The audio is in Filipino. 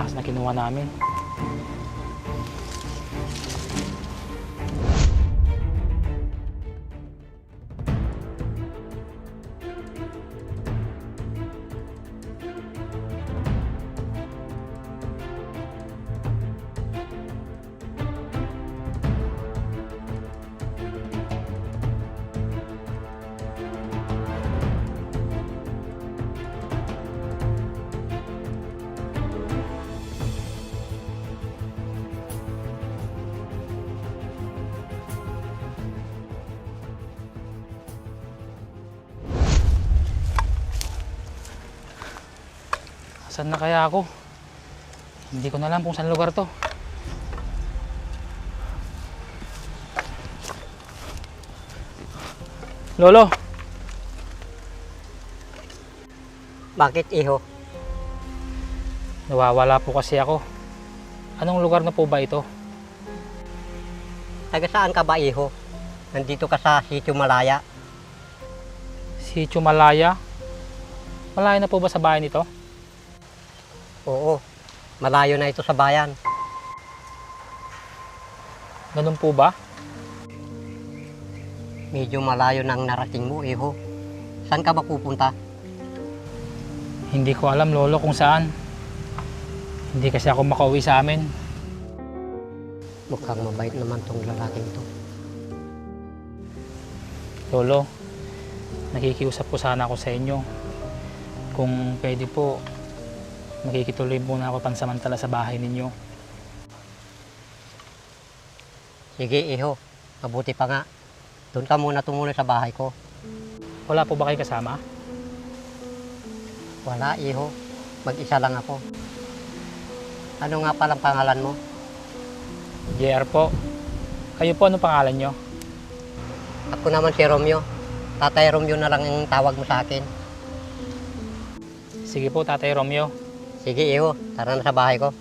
ahas na kinuha namin. Saan na kaya ako? Hindi ko na alam kung saan lugar to. Lolo! Bakit, iho? Nawawala po kasi ako. Anong lugar na po ba ito? Taga saan ka ba, iho? Nandito ka sa Sitio Malaya. Sitio Malaya? Malaya na po ba sa bahay nito? Oo, malayo na ito sa bayan. Ganun po ba? Medyo malayo na ang narating mo, iho. Saan ka ba pupunta? Hindi ko alam, Lolo, kung saan. Hindi kasi ako makauwi sa amin. Mukhang mabait naman tong lalaking to. Lolo, nakikiusap po sana ako sa inyo. Kung pwede po, makikituloy muna ako pansamantala sa bahay ninyo. Sige, iho. Mabuti pa nga. Doon ka muna tumuloy sa bahay ko. Wala po ba kayo kasama? Wala, iho. Mag-isa lang ako. Ano nga palang pangalan mo? JR po. Kayo po, anong pangalan nyo? Ako naman si Romeo. Tatay Romeo na lang ang tawag mo sa akin. Sige po, Tatay Romeo. Sige, iho. Tara na sa bahay ko.